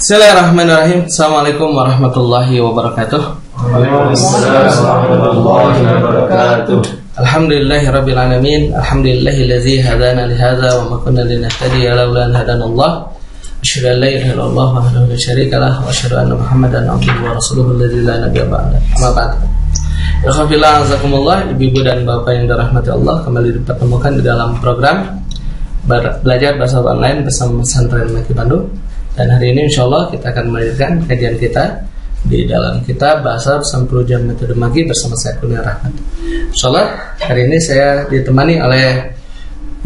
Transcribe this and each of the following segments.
Bismillahirrahmanirrahim. Assalamualaikum warahmatullahi wabarakatuh. Waalaikumsalam warahmatullahi wabarakatuh. Alhamdulillahirabbil alamin. Alhamdulillahillazi hadana li hadza wa ma kunna linahtadiya laula an hadanallah. Asyhadu an la ilaha illallah wahdahu la syarika lah wa asyhadu anna Muhammadan abduhu wa rasuluhu alladzi la nabiyya ba'da. Amma ba'd. Alhamdulillah, azakumullah, ibu-ibu dan bapak yang dirahmati Allah, kembali dipertemukan di dalam program belajar bahasa online bersama Pesantren Maki Bandung. Dan hari ini insya Allah kita akan melanjutkan kajian kita di dalam kitab Bahasa Bersama Jam Metode Maki bersama saya Kurnia Rahmat. Insya Allah hari ini saya ditemani oleh,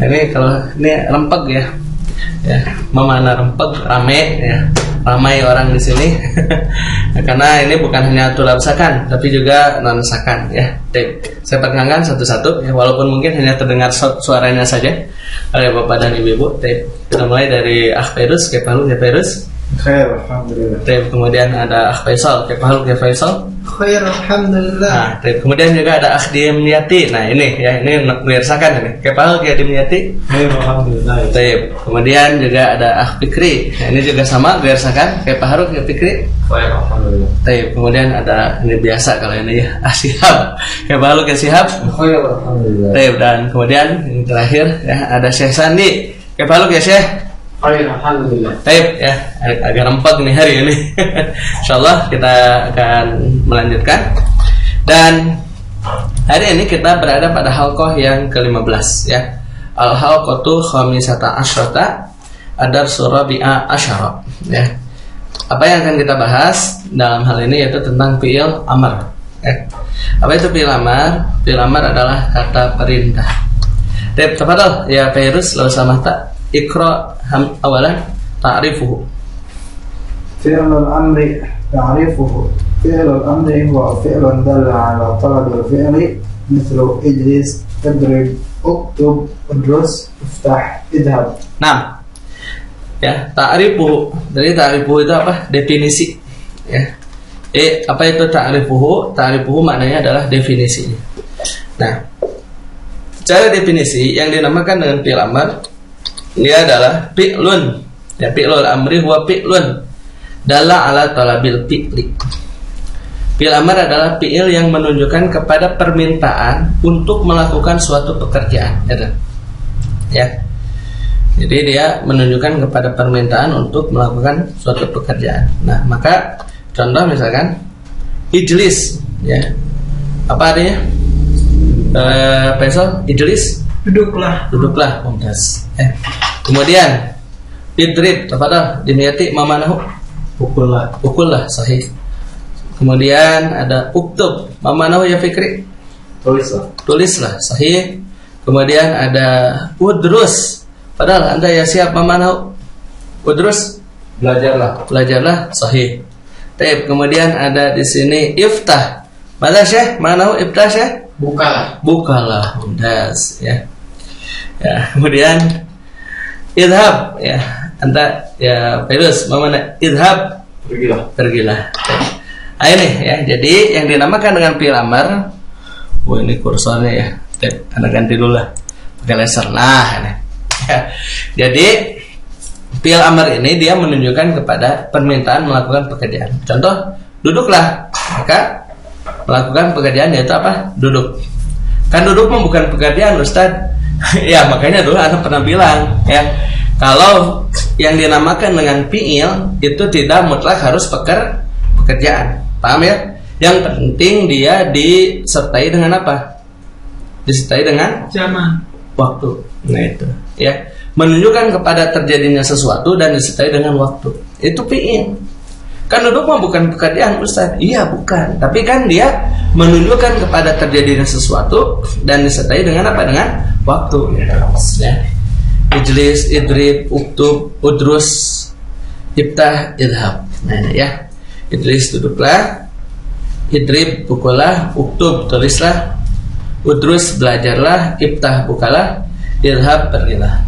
ini kalau ini rempeg ya memana rempeg rame ya, ramai orang di sini karena ini bukan hanya tular sakan tapi juga non sakan ya. Saya perkenalkan satu-satu ya, walaupun mungkin hanya terdengar suaranya saja oleh bapak dan ibu-ibu. Kita mulai dari Akh Fairuz. Kepalu ya Fairuz? Khair, alhamdulillah. Kemudian ada Akh Faisal. Kepalu ya Faisal? Khair, alhamdulillah. Nah, kemudian juga ada Akh Dimyati. Nah ini ya, ini mengersakan ini. Kepalu ya Dimyati? Khair, alhamdulillah. Kemudian juga ada Akh Fikri. Nah, ini juga sama mengersakan. Kepalu ya Fikri? Khair, alhamdulillah. Kemudian ada ini biasa kalau ini ya Sihab. Kepalu ya Sihab? Khair, alhamdulillah. Dan kemudian yang terakhir ya ada Syekh Sandi. Kepalu ya Syekh? Khair, alhamdulillah. Ya, agak rempet nih hari ini. Insyaallah kita akan melanjutkan. Dan hari ini kita berada pada halqah yang ke-15 ya. Al-halqatu khamisata asyrata ad-darsu rabi'a asyara ya. Apa yang akan kita bahas dalam hal ini yaitu tentang fi'il amar ya. Apa itu fi'il amar? Fi'il amar adalah kata perintah. Tafadhal ya Fairuz, law samahta Iqra awalan ta'rifuhu. Fi'lul amri ta'rifuhu. Fi'lul amri huwa fi'lun dalla 'ala talabil fi'li mithlu ijlis, idrib, uktub, udrus, iftah, idhab. Nah, ya, ta'rifuhu. Jadi ta'rifuhu itu apa? Definisi ya. Apa itu ta'rifuhu? Ta'rifuhu maknanya adalah definisi. Nah, secara definisi yang dinamakan dengan fi'il amar dia adalah fi'lun. Ya, fi'lul amri huwa fi'lun dalla 'ala talabil fi'li. Fi'il amar adalah fi'il yang menunjukkan kepada permintaan untuk melakukan suatu pekerjaan, ya. Jadi dia menunjukkan kepada permintaan untuk melakukan suatu pekerjaan. Nah, maka contoh misalkan ijlis, ya. Apa artinya? Faisal, ijlis? Duduklah, mumtaz. Kemudian idrib, tafadhal, dimyati mamanahu? Pukullah, sahih. Kemudian ada uktub, mamanahu ya Fikri? Tulislah, sahih. Kemudian ada udrus, padahal Anda ya siap mamanahu? Udrus? Belajarlah, sahih. Kemudian ada di sini iftah. Mana Syekh? Manahu iftah Syekh? Bukalah, mumtaz ya. Ya, kemudian idhab ya. Anta ya Fairuz, mana idhab? Pergilah. Nah, ini ya. Jadi yang dinamakan dengan fi'il amar, ini kursornya ya. Anda ganti dulu lah. Pakai laser. Nah, ini. Ya. Jadi fi'il amar ini dia menunjukkan kepada permintaan melakukan pekerjaan. Contoh, duduklah. Maka melakukan pekerjaan yaitu apa? Duduk. Kan duduk mah bukan pekerjaan, Ustaz. Ya, makanya dulu Anda pernah bilang ya, kalau yang dinamakan dengan fi'il itu tidak mutlak harus pekerjaan. Paham ya? Yang penting dia disertai dengan apa? Disertai dengan Zaman, waktu. Nah itu ya, menunjukkan kepada terjadinya sesuatu dan disertai dengan waktu. Itu fi'il. Kan duduk mah bukan pekerjaan, Ustaz. Iya, bukan. Tapi kan dia menunjukkan kepada terjadinya sesuatu dan disertai dengan apa? Dengan waktu. Ya. Ijlis, idrib, uktub, udrus, iftah, idhab. Nah, ya. Ijlis, duduklah. Idrib, pukullah. Uktub, tulislah. Udrus, belajarlah. Iftah, bukalah. Idhab, pergilah.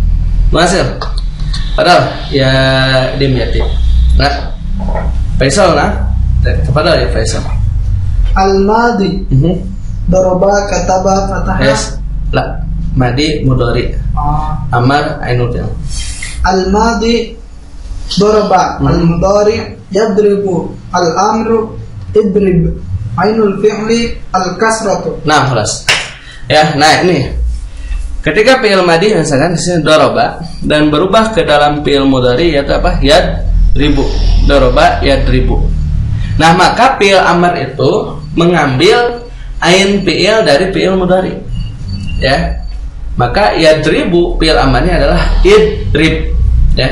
Masih. Padahal ya dimyati. Nah, Faisal kepada ya Faisal. al-madi, daraba, kataba, fataha. Yes. La, madi mudhari. Amar ainul fi'il. Al-madi Daraba al-mudhari yadribu al-amru idrib ainul fi'li al-kasratu. Nah, kelas. Ya, nah ini. Ketika fi'il madhi misalkan di sini daraba dan berubah ke dalam fi'il mudhari yaitu apa? Yadribu. Daraba yadribu. Nah, maka fi'il amr itu mengambil ain fi'il dari fi'il mudhari. Ya. Maka yadribu fi'il amarnya adalah idrib. Ya.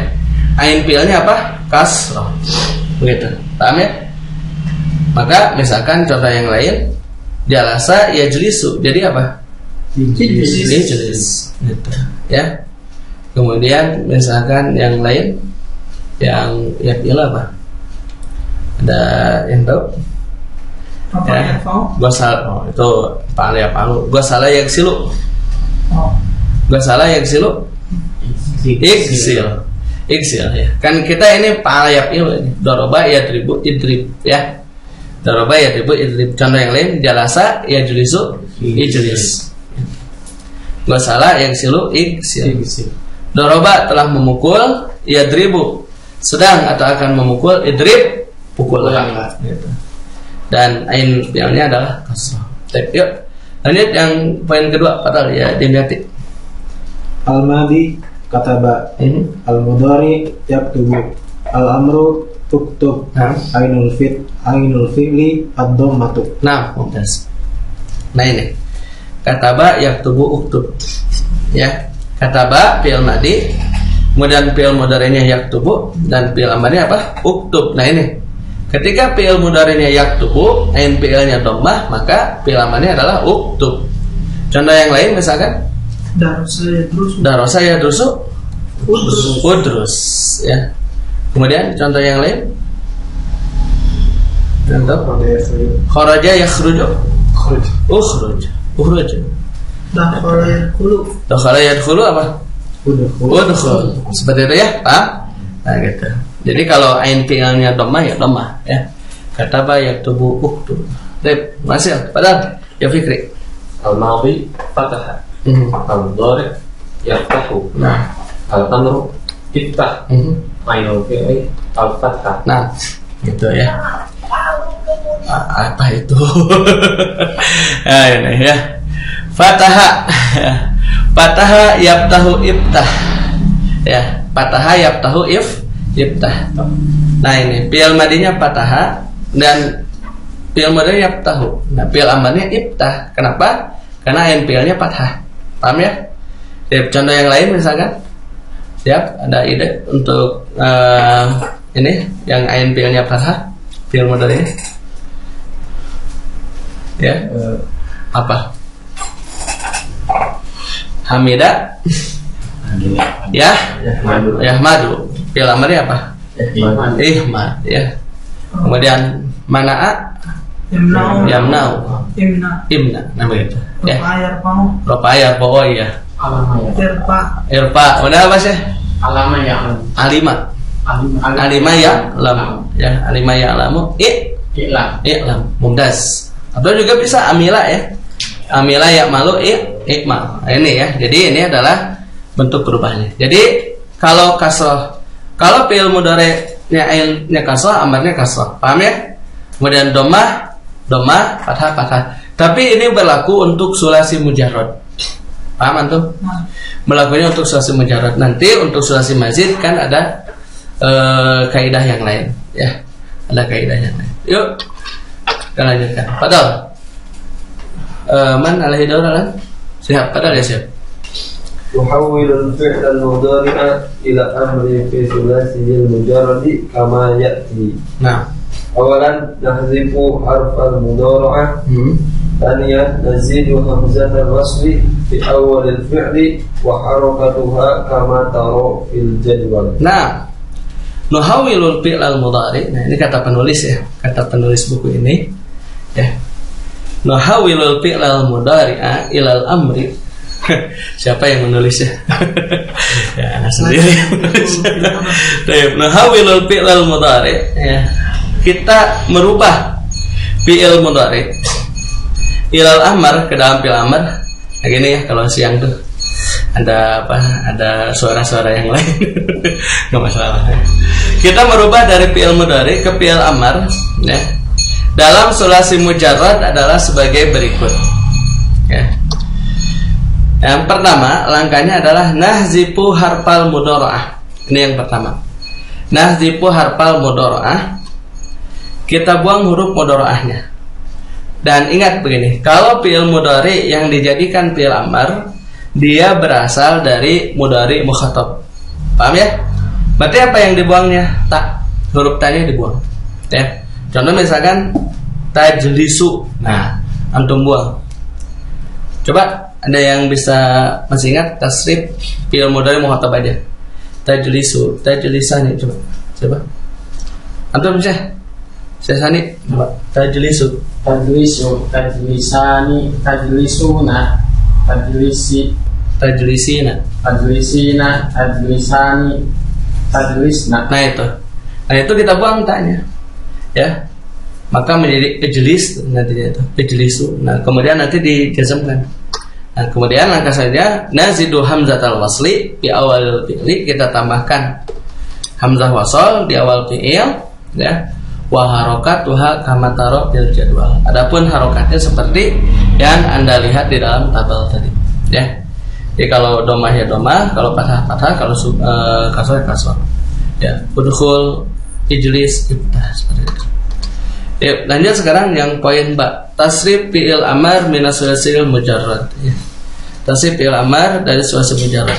Ain fi'ilnya apa? Kasrah. Begitu. Paham ya? Maka misalkan contoh yang lain, jalasa yajlisu. Jadi apa? Yajlis. Gitu. Ya. Kemudian misalkan yang lain yang fi'il apa? Ada yang tahu? Apa Ya. yang tahu? Gosal itu paling apa? Gosala yaksilu. Gak salah ya silu iksil ya. Kan kita ini palayap ini doroba ya tribut idrib ya. Doroba ya tribut idrib. Contoh yang lain jalasa ya julisu ijlis. Gak salah ya silu iksil. Doroba telah memukul ya dribu sedang atau akan memukul idrib pukul gitu. Dan ain fi'ilnya adalah kasrah. Yuk lanjut yang poin kedua padahal ya Dimyati. Al-madi kataba, al-mudhari yaktubu, al-amru tuktub, ainul fi'li ad-dhammatu. Nah, mumtaz. Nah ini kataba yaktubu uktub. Ya, kataba fi'il madhi, kemudian fi'il mudhari'nya yaktubu dan fi'il amarnya apa? Uktub. Nah ini ketika fi'il mudhari'nya yaktubu, ain fi'ilnya dhammah, maka fi'il amarnya adalah uktub. Contoh yang lain misalkan Darosa ya drusu udrus ya. Kemudian contoh yang lain contoh kharaja yakhruju ukhruj dakhala yadkhulu apa? Udkhul. Seperti itu ya, paham? Nah gitu. Jadi kalau ain fi'ilnya dhammah ya dhammah ya. Kataba yaktubu uktub. Baik, masih padahal ya Fikri. Al-madhi fataha. Al-mudhari yaftahu. Nah, Al-amru iftah. Ainul fi'li al-fathah. nah, gitu ya. Apa itu? Nah, ini ya. Fataha. Fataha yaftahu iftah. Ya, fataha yaftahu iftah. Nah, ini fi'il madinya fataha dan fi'il mudhari'nya yaftahu. Nah, fi'il amarnya iftah. Kenapa? Karena ain fi'ilnya fathah. Paham ya? Contoh yang lain misalkan. Siap, ada ide untuk ini yang ain fi'ilnya fathah, fi'il mudhari. Ya. Apa? Hamida. Ya. Yahmadu. Fi'il amarnya apa? Ihmad ya. Kemudian mana'a yamna'u. Imna. Nah begitu. Ya. Ropa yarfa'u ya. Irfa. Udah apa sih? Alima ya lam. Ya, alima ya lamu. I'lam. Mumtaz. Atau juga bisa amila ya. Amila ya malu i'mal. Nah, ini ya. Jadi ini adalah bentuk perubahannya. Jadi kalau kasrah, kalau fi'il mudhari'-nya ainnya kasrah, amarnya kasrah. Paham ya? Kemudian dhammah, fathah. Tapi ini berlaku untuk sulasi mujarrad. Paham antum? Berlakunya untuk sulasi mujarrad. Nanti untuk sulasi mazid kan ada kaidah yang lain, ya. Ada kaidah yang lain. Yuk, kita lanjutkan. Padahal man alaihi dawran? Siap, padahal ya siap. Tuhawwilul fi'l al-mudhari'a ila amri fi sulasi al-mujarrad kama ya'ti. Nah, awalan nahzifu harfal mudhari'ah. ثانيا نزيد همزة الوصل في أول الفعل وحركتها كما ترى في الجدول. Nah, nuhawilul fi'l al-mudhari'. Nah, ini kata penulis ya, kata penulis buku ini ya. Nuhawilul fi'l al-mudhari'a ilal amri. Siapa yang menulisnya? Ya, anak sendiri. Baik, nuhawilul fi'l al-mudhari' ya. Kita merubah fi'il mudhari' ilal amr ke dalam fi'il amr. Nah, gini ya kalau siang tuh ada apa? Ada suara-suara yang lain. Nggak masalah. Kita merubah dari fi'il mudhari ke fi'il amar, ya. Dalam sulasi mujarrad adalah sebagai berikut. Ya. Yang pertama, langkahnya adalah nahzifu harfal mudhara'ah. Ini yang pertama. Nahzifu harfal mudhara'ah. Kita buang huruf mudhara'ahnya. Dan ingat begini, kalau fi'il mudhari yang dijadikan fi'il amar, dia berasal dari mudhari mukhatab. Paham ya? Berarti apa yang dibuangnya? Ta. Huruf ta-nya dibuang. Ya. Contoh misalkan tajlisu. Nah, antum buang. Coba ada yang bisa masih ingat tasrif fi'il mudhari mukhatab aja. Tajlisu, tajlisani, coba. Antum bisa? Saya sani, coba. Tajlisu, tajlisani, tajlisuna, tajlisina, tajlisani, tajlisna. Nah itu kita buang tanya, ya. Maka menjadi ijlis nantinya itu, ijlisu. Nah kemudian nanti dijazmkan. Nah kemudian langkah saja nazidu hamzatal wasli di awal fi'li, kita tambahkan hamzah wasal di awal fi'il, ya. Wa harokatuha kama taro bil jadwal. Adapun harokatnya seperti yang Anda lihat di dalam tabel tadi, ya. Jadi kalau domah ya domah, kalau fathah, kalau kasroh ya kasroh. Ya, udkhul, ijlis, iftah, seperti itu. Ya, lanjut sekarang yang poin Mbak. Tasrif fi'il amar minas sulasil mujarrad, ya. Tasrif fi'il amar dari sulasi mujarrad.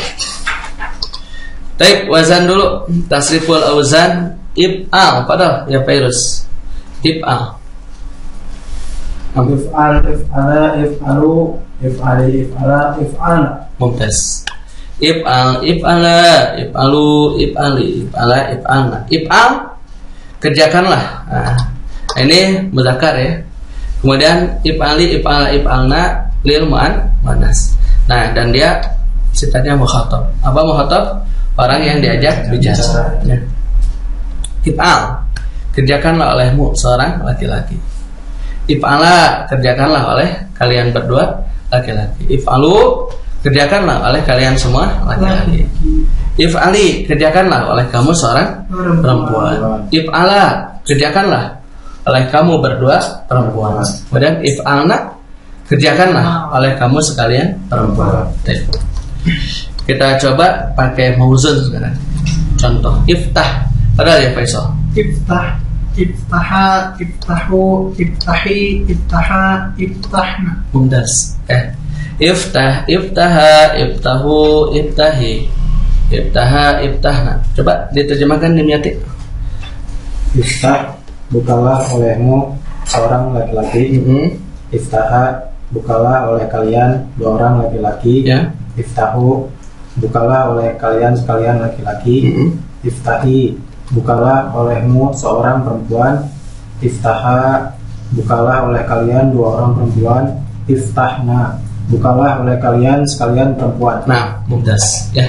Baik, wazan dulu. Tasriful auzan if'al, padahal ya Fairuz. If'al. If'al, if'ala, if'alu, if'ali, if'ala, if'alna. Mumtaz. If'al, if'ala, if'alu, if'ali, if'ala, if'alna. If'al, kerjakanlah. Nah, ini muzakkar ya. Kemudian if'ali, if'ala, if'alna lil muannas. Nah, dan dia sifatnya mukhatab. Apa mukhatab? Orang yang diajak bicara. Ya. If'al, kerjakanlah olehmu seorang laki-laki. If'ala, kerjakanlah oleh kalian berdua laki-laki. If'alu, kerjakanlah oleh kalian semua laki-laki. If'ali, kerjakanlah oleh kamu seorang perempuan. If'ala, kerjakanlah oleh kamu berdua perempuan. Kemudian if'alna, kerjakanlah oleh kamu sekalian perempuan. Kita coba pakai mauzun sekarang. Contoh iftah, padahal ya Faisal. Iftah, iftaha, iftahu, iftahi, iftaha, iftahna. Mumtaz. Iftah, iftaha, iftahu, iftahi, iftaha, iftahna. Coba diterjemahkan Dimyati. Iftah, bukalah olehmu seorang laki-laki. Iftaha, bukalah oleh kalian dua orang laki-laki. Ya. Iftahu, bukalah oleh kalian sekalian laki-laki. Iftahi, bukalah olehmu seorang perempuan. Iftaha, bukalah oleh kalian dua orang perempuan. Iftahna, bukalah oleh kalian sekalian perempuan. Nah, mumtaz ya.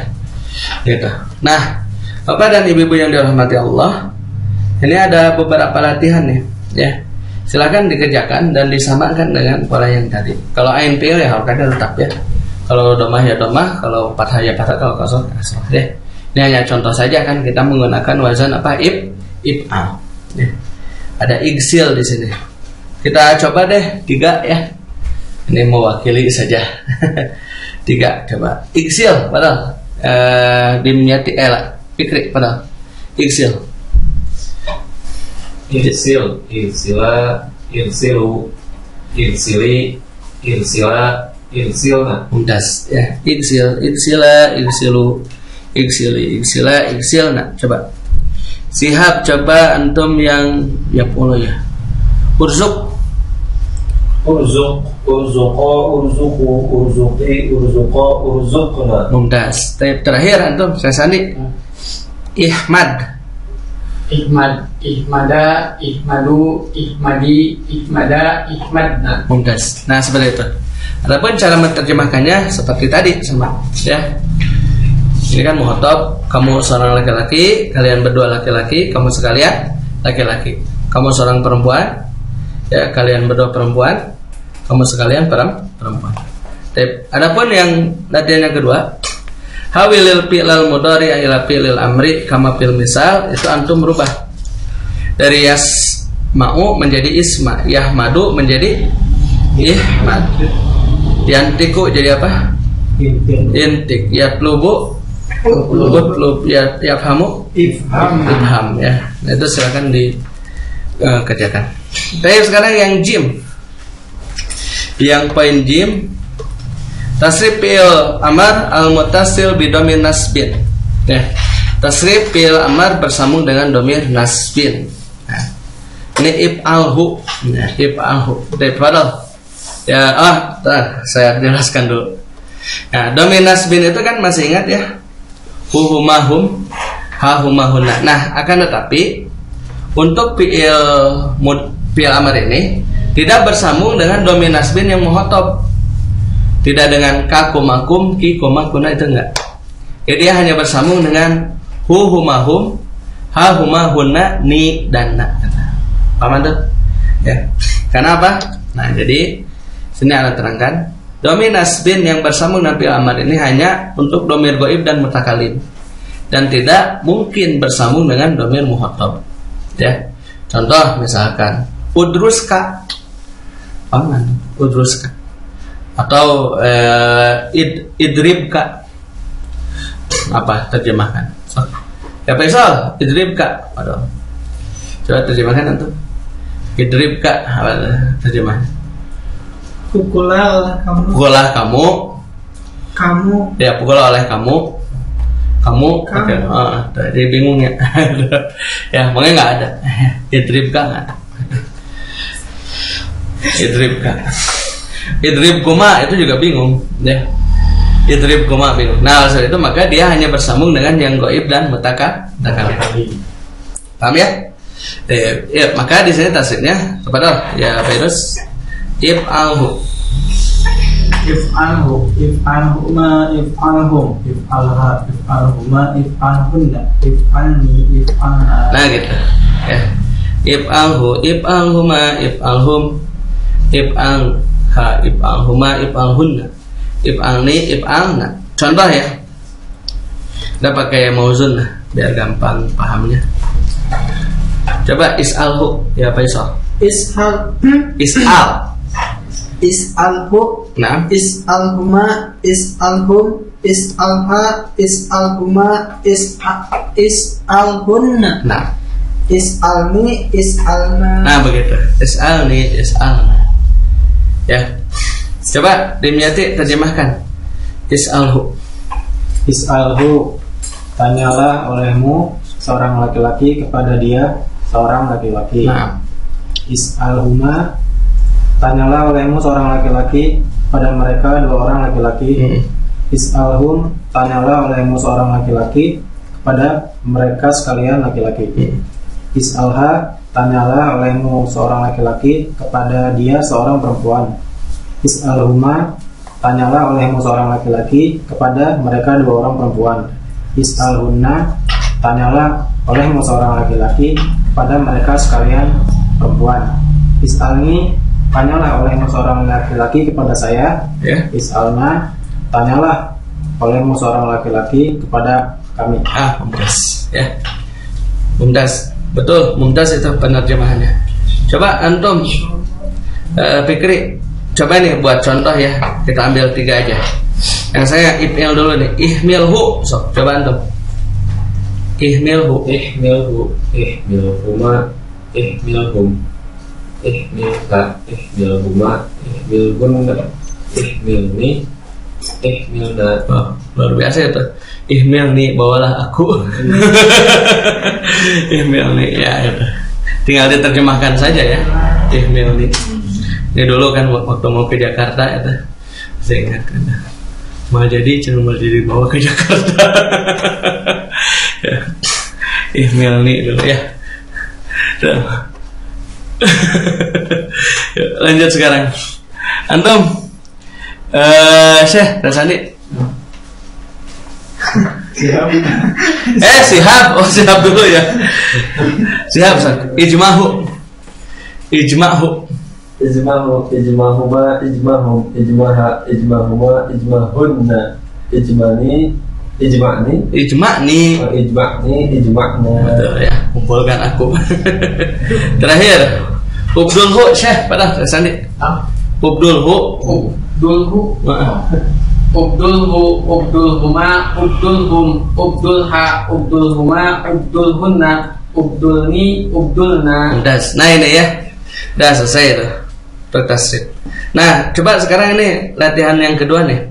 Gitu. Nah, Bapak dan Ibu-ibu yang dirahmati Allah, ini ada beberapa latihan nih, ya. Silakan dikerjakan dan disamakan dengan pola yang tadi. Kalau ain fi'il ya harokatnya tetap ya. Kalau domah ya domah, kalau fathah ya fathah, kalau kasroh kasroh deh. Ini hanya contoh saja kan, kita menggunakan wazan apa? If'al. Ya. Ada igsil di sini. Kita coba deh 3 ya. Ini mewakili saja. 3 coba. Igsil padahal Dimyati Fikri padahal. Igsil. Irsil, irsila, irsilu, irsili, irsila, irsilna. Mumtaz ya. Igsil, irsila, irsilu, iksili, iksila, iksilna. Coba. Sihab, coba antum yang puluh ya. Urzuk. Urzuk, urzuqa, urzuku, urzuqi, urzuqa, urzuqna. Mumtaz. Terakhir antum Sasani. Ihmad. Ihmad, ihmada, ihmadu, ihmadi, ihmada, ihmadna. Mumtaz. Nah seperti itu. Adapun cara menerjemahkannya seperti tadi sama ya. Ini kan mukhatab, kamu seorang laki-laki, kalian berdua laki-laki, kamu sekalian laki-laki. Kamu seorang perempuan, ya kalian berdua perempuan, kamu sekalian perempuan. Adapun yang latihan yang kedua, Hawilil fi'lal mudhari ila fi'lil amri kama fil misal, itu antum merubah dari yasma'u menjadi isma, yahmadu menjadi ihmad, yantiku jadi apa? Intik, yatlubu utlub, yafhamu ifham ya. Nah, itu silakan dikerjakan. Baik, sekarang yang jim. Yang poin jim, tasrif fi'il amar al-muttasil bi dhamir nasbin. Ya. Tasrif fi'il amar bersambung dengan dhamir nasbin. Nah, ini if'alhu. Nah, if'alhu. Padahal ya, saya jelaskan dulu. Nah, dhamir nasbin itu kan masih ingat ya? Humahum, hahumahuna. Nah, akan tetapi untuk fi'il amar ini tidak bersambung dengan dhamir nasbin yang muhotob. Tidak dengan kakumakum, kikumakuna, itu enggak. Jadi dia hanya bersambung dengan humahum, hahumahuna, ni dan na. Paham tuh? Ya. Karena apa? Nah, jadi sini akan terangkan. Dhamir nasbin yang bersambung dengan fi'il amar ini hanya untuk dhamir ghaib dan mutakalim, dan tidak mungkin bersambung dengan dhamir muhotob. Ya. Contoh misalkan udruska, udruska, atau idribka, apa terjemahkan? Ya Faisal, idribka. Aduh. Coba terjemahkan itu. Idribka, apa terjemahnya? Pukullah kamu. Pukullah kamu. Kamu. Ya, pukullah oleh kamu. Kamu. Oke. Jadi bingung ya. Ya, makanya nggak ada. Idribka nggak ada. Idribka. Idribkuma itu juga bingung, ya. Idribkuma bingung. Nah, oleh itu maka dia hanya bersambung dengan yang gaib dan mutakalim. Paham ya? Ya, maka di sini tasrifnya kepada ya virus if'alhu, if'alhuma, if'alhum, if'alha, if'alhuma, if'alhunna, if'alni, if'alha. Nah gitu ya. If'alhu, if'alhuma, if'alhum, if'alha, if'alhuma, if'alhunna, if'alni, if'alna. Contoh ya, kita pakai mauzun lah biar gampang pahamnya. Coba is'alhu ya Faisal. Is'al. Is'alhu, Nah, is'alhuma, is'alhum, is'alha, is'alhuma, is'alhunna, nah, is'alni, is'alna. nah begitu. Is'alni, is'alna. Ya, coba Dimyati terjemahkan. Is'alhu. Is'alhu, tanyalah olehmu seorang laki-laki kepada dia seorang laki-laki. Nah, Is'alhuma, tanyalah olehmu seorang laki-laki pada mereka dua orang laki-laki. Is'alhum, tanyalah olehmu seorang laki-laki kepada mereka sekalian laki-laki. Is'alha, tanyalah olehmu seorang laki-laki kepada dia seorang perempuan. Is'alhuma, tanyalah olehmu seorang laki-laki kepada mereka dua orang perempuan. Is'alhunna, tanyalah olehmu seorang laki-laki kepada mereka sekalian perempuan. Is'alni, tanyalah olehmu seorang laki-laki kepada saya. ya. Is'alna, tanyalah olehmu seorang laki-laki kepada kami. Mumtaz. Ya, mumtaz. Betul, mumtaz itu penerjemahannya. Coba antum, Fikri, coba nih buat contoh ya. Kita ambil 3 aja. Yang saya if'il dulu nih. Ihmilhu. Coba antum. Ihmilhu. Ihmilhu, ihmilhuma, ihmilhum, ihmilha, ihmilhuma, ihmilhunna, ihmilni, ihmilna. Luar biasa itu. Ihmilni, bawalah aku. Ihmilni, ya itu. Tinggal diterjemahkan saja ya. Ihmilni. Ini dulu kan waktu mau ke Jakarta itu, saya ingat kan. Mau jadi bawa ke Jakarta. Ya. Ihmilni dulu ya. Yuk, lanjut sekarang. Antum, Syekh Rasandi. Sihab. Sihab dulu ya. Sihab. Ijmahu. Ijmahuma, ijmahum, ijmaha, ijmahuma, ijmahunna, ijmani, Ijma' nih. Ijma' nih. Betul ya, kumpulkan aku. Terakhir, ubdulhu Syekh, pada Sandi. Ubdulhu. Ubdulhuma, ubdulhum, ubdulha, ubdulhuma, ubdulhunna, ubdulni, ubdulna. Nah ini ya, udah selesai itu bertasrif. Nah coba sekarang ini latihan yang kedua nih.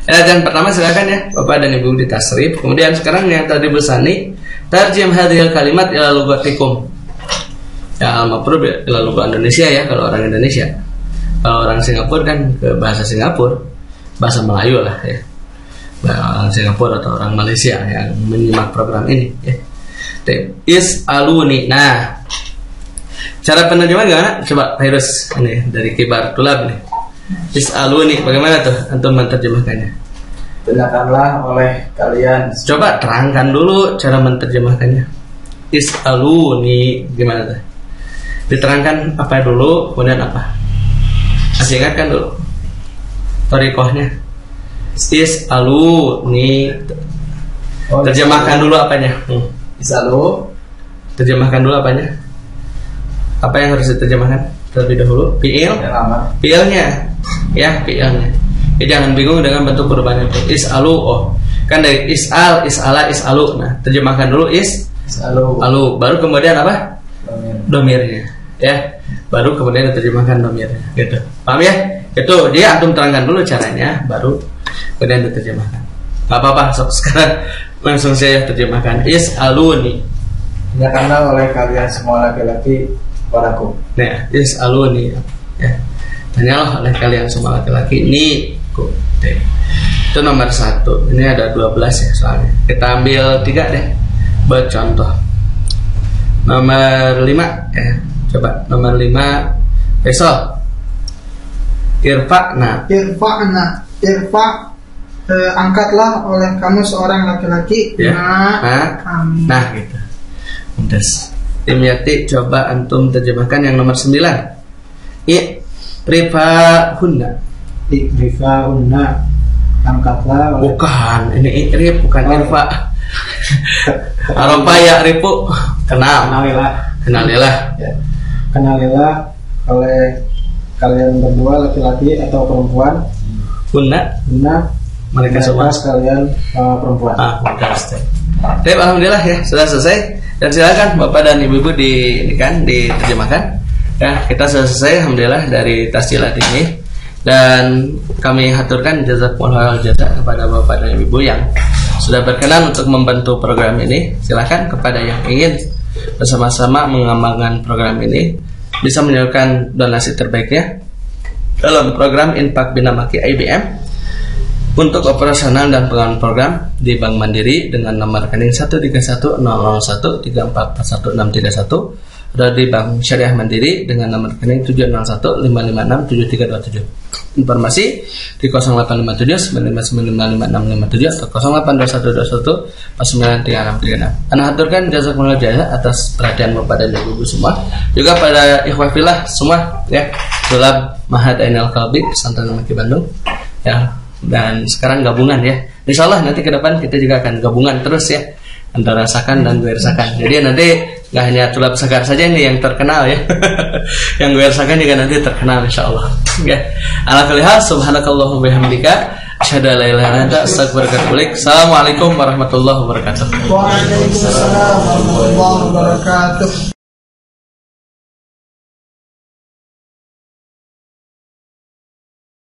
Latihan pertama silakan ya Bapak dan Ibu ditasrif. Kemudian sekarang yang tadi bersani tarjim hadhil kalimat ila lugatikum. Ya al-mafrud ila lugah Indonesia ya kalau orang Indonesia. Kalau orang Singapura kan ke bahasa Singapura, bahasa Melayu lah ya. Orang Singapura atau orang Malaysia yang menyimak program ini ya. Is'aluni. Nah, cara penerjemahan gimana? Coba Virus ini dari Kibar Tulab nih. Is'aluni, bagaimana tuh antum menerjemahkannya? Tanyakanlah oleh kalian. Coba terangkan dulu cara menerjemahkannya. Is'aluni gimana tuh? Diterangkan apa dulu, kemudian apa? Masih ingatkan dulu thariqahnya. Is'aluni. Terjemahkan dulu apanya? Is'alu. Terjemahkan dulu apanya? Apa yang harus diterjemahkan terlebih dahulu? Fi'ilnya. Ya, fi'ilnya. Jangan bingung dengan bentuk perubahan itu. Is'alu, kan dari is'al, is'ala, is'alu. Nah, terjemahkan dulu is'alu. Baru kemudian apa? Domirnya. Ya, baru kemudian diterjemahkan domirnya. Gitu. Paham ya? Itu dia antum terangkan dulu caranya, baru kemudian diterjemahkan. Gak apa-apa, sekarang langsung saya terjemahkan. Is'aluni. Tanyakanlah oleh kalian semua laki-laki padaku. Nah, is'aluni. Ya. Tanyalah oleh kalian semua laki-laki ini itu nomor 1. Ini ada 12 ya soalnya. Kita ambil 3 deh buat contoh. Nomor 5 ya. Coba nomor 5 besok. Irfa'na. Angkatlah oleh kamu seorang laki-laki. Ya. Kami. Nah gitu. Udas. Timyati coba antum terjemahkan yang nomor 9. Rifahunna. Angkatlah oleh. Bukan, ini ikrif bukan irfa. Aropa ya ripu. Kenalilah. Ya. Kenalilah oleh kalian berdua laki-laki atau perempuan. Hunna mereka semua sekalian perempuan. Baik, alhamdulillah ya sudah selesai. Dan silakan Bapak dan Ibu-ibu diterjemahkan. Ya, kita sudah selesai alhamdulillah dari tasjilat ini. Dan kami haturkan jazakumullah jaza kepada Bapak dan Ibu yang sudah berkenan untuk membantu program ini. Silakan kepada yang ingin bersama-sama mengembangkan program ini bisa menyalurkan donasi terbaiknya dalam program Infak Bina Maki IBM untuk operasional dan pengembangan program di Bank Mandiri dengan nomor rekening 1310013441631 atau di Bank Syariah Mandiri dengan nomor rekening 70155567327. Informasi di 085795955657 atau 082121493636. Ana haturkan jazakumullah jaza atas perhatian Bapak dan Ibu semua. Juga pada ikhwah fillah semua ya. Tulab Mahad Ainal Qalbi Pesantren Maki Bandung. Ya, dan sekarang gabungan ya. Insyaallah nanti ke depan kita juga akan gabungan terus ya antara Sakan dan Guer Sakan. Jadi nanti nggak hanya Tulab Sakar saja ini yang terkenal ya. Yang Guer Sakan juga nanti terkenal insyaallah. Ya. Ala kulli hal subhanakallahumma bihamdika asyhadu an la ilaha illa anta astaghfiruka wa atubu ilaik. Assalamualaikum warahmatullahi wabarakatuh. Waalaikumsalam warahmatullahi wabarakatuh.